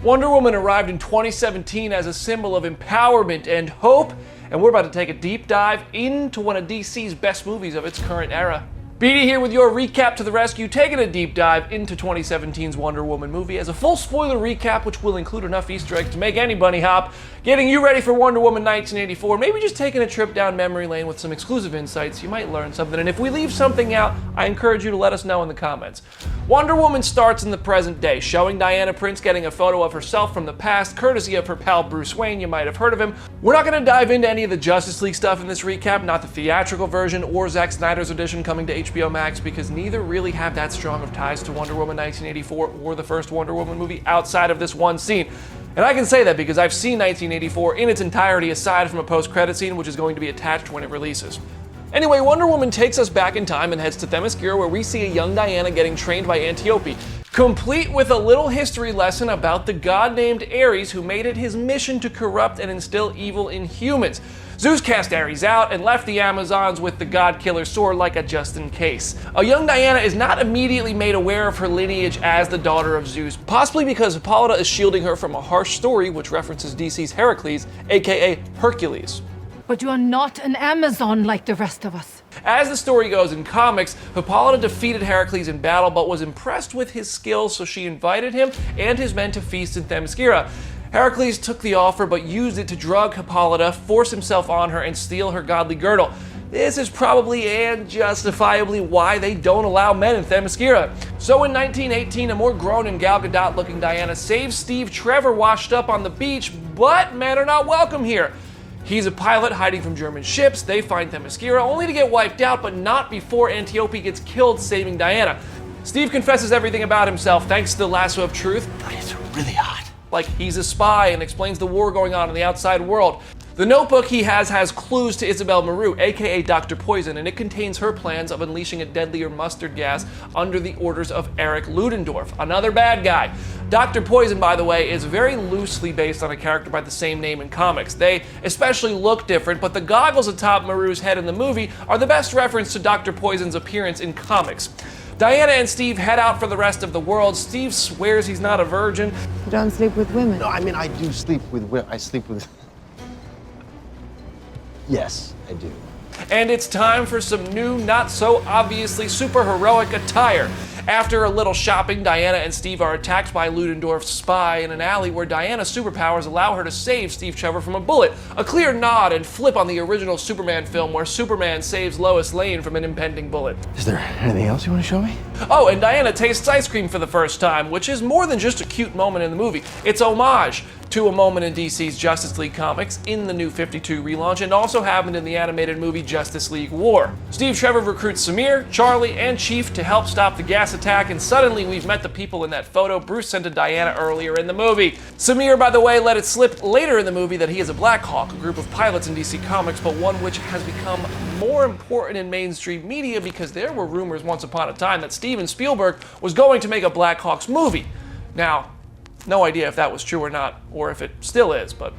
Wonder Woman arrived in 2017 as a symbol of empowerment and hope, and we're about to take a deep dive into one of DC's best movies of its current era. BD here with your recap to the rescue, taking a deep dive into 2017's Wonder Woman movie as a full spoiler recap which will include enough Easter eggs to make any bunny hop, getting you ready for Wonder Woman 1984, maybe just taking a trip down memory lane with some exclusive insights. You might learn something, and if we leave something out, I encourage you to let us know in the comments. Wonder Woman starts in the present day, showing Diana Prince getting a photo of herself from the past, courtesy of her pal Bruce Wayne. You might have heard of him. We're not going to dive into any of the Justice League stuff in this recap, not the theatrical version or Zack Snyder's edition coming to HBO Max, because neither really have that strong of ties to Wonder Woman 1984 or the first Wonder Woman movie outside of this one scene. And I can say that because I've seen 1984 in its entirety aside from a post-credit scene which is going to be attached when it releases. Anyway, Wonder Woman takes us back in time and heads to Themyscira, where we see a young Diana getting trained by Antiope, complete with a little history lesson about the god named Ares who made it his mission to corrupt and instill evil in humans. Zeus cast Ares out and left the Amazons with the god killer sword like a just in case. A young Diana is not immediately made aware of her lineage as the daughter of Zeus, possibly because Hippolyta is shielding her from a harsh story which references DC's Heracles, aka Hercules. But you are not an Amazon like the rest of us. As the story goes in comics, Hippolyta defeated Heracles in battle but was impressed with his skills, so she invited him and his men to feast in Themyscira. Heracles took the offer but used it to drug Hippolyta, force himself on her, and steal her godly girdle. This is probably and justifiably why they don't allow men in Themyscira. So in 1918, a more grown and Gal Gadot looking Diana saves Steve Trevor washed up on the beach, but men are not welcome here. He's a pilot hiding from German ships. They find Themyscira only to get wiped out, but not before Antiope gets killed saving Diana. Steve confesses everything about himself thanks to the Lasso of Truth. But it's really hot. Like he's a spy, and explains the war going on in the outside world. The notebook he has clues to Isabel Meru, aka Dr. Poison, and it contains her plans of unleashing a deadlier mustard gas under the orders of Eric Ludendorff, another bad guy. Dr. Poison, by the way, is very loosely based on a character by the same name in comics. They especially look different, but the goggles atop Meru'S head in the movie are the best reference to Dr. Poison's appearance in comics. Diana and Steve head out for the rest of the world. Steve swears he's not a virgin. You don't sleep with women. No, I mean, I do sleep with women. I sleep with... Yes, I do. And it's time for some new, not so obviously super heroic attire. After a little shopping, Diana and Steve are attacked by Ludendorff's spy in an alley where Diana's superpowers allow her to save Steve Trevor from a bullet. A clear nod and flip on the original Superman film where Superman saves Lois Lane from an impending bullet. Is there anything else you want to show me? Oh, and Diana tastes ice cream for the first time, which is more than just a cute moment in the movie. It's homage to a moment in DC's Justice League comics in the New 52 relaunch, and also happened in the animated movie Justice League War. Steve Trevor recruits Samir, Charlie, and Chief to help stop the gas attack, and suddenly we've met the people in that photo Bruce sent to Diana earlier in the movie. Samir, by the way, let it slip later in the movie that he is a Black Hawk, a group of pilots in DC Comics, but one which has become more important in mainstream media because there were rumors once upon a time that Steven Spielberg was going to make a Black Hawks movie. Now, no idea if that was true or not, or if it still is, but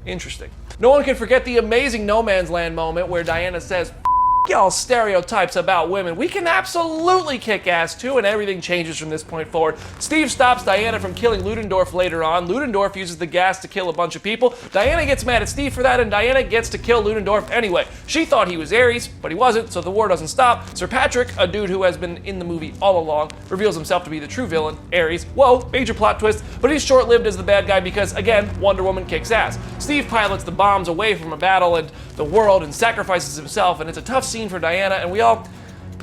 interesting. No one can forget the amazing No Man's Land moment where Diana says, y'all stereotypes about women. We can absolutely kick ass too, and everything changes from this point forward. Steve stops Diana from killing Ludendorff later on. Ludendorff uses the gas to kill a bunch of people. Diana gets mad at Steve for that, and Diana gets to kill Ludendorff anyway. She thought he was Ares, but he wasn't, so the war doesn't stop. Sir Patrick, a dude who has been in the movie all along, reveals himself to be the true villain, Ares. Whoa, major plot twist, but he's short-lived as the bad guy because, again, Wonder Woman kicks ass. Steve pilots the bombs away from a battle and the world and sacrifices himself, and it's a tough scene for Diana, and we all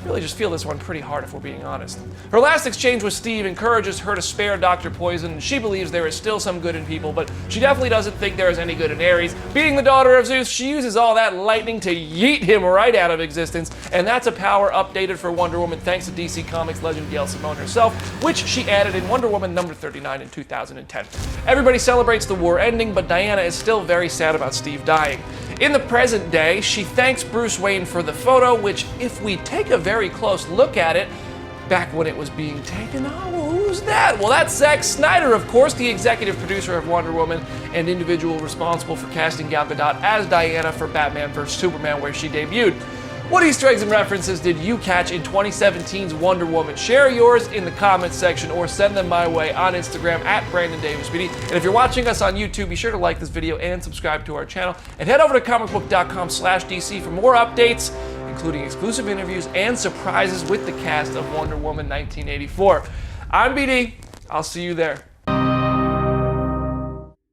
really just feel this one pretty hard if we're being honest. Her last exchange with Steve encourages her to spare Dr. Poison, and she believes there is still some good in people, but she definitely doesn't think there is any good in Ares. Being the daughter of Zeus, she uses all that lightning to yeet him right out of existence, and that's a power updated for Wonder Woman thanks to DC Comics legend Gail Simone herself, which she added in Wonder Woman number 39 in 2010. Everybody celebrates the war ending, but Diana is still very sad about Steve dying. In the present day, she thanks Bruce Wayne for the photo, which, if we take a very close look at it, back when it was being taken, oh, who's that? Well, that's Zack Snyder, of course, the executive producer of Wonder Woman and individual responsible for casting Gal Gadot as Diana for Batman vs. Superman, where she debuted. What Easter eggs and references did you catch in 2017's Wonder Woman? Share yours in the comments section or send them my way on Instagram at BrandonDavisBD. And if you're watching us on YouTube, be sure to like this video and subscribe to our channel. And head over to Comicbook.com/DC for more updates, including exclusive interviews and surprises with the cast of Wonder Woman 1984. I'm BD. I'll see you there.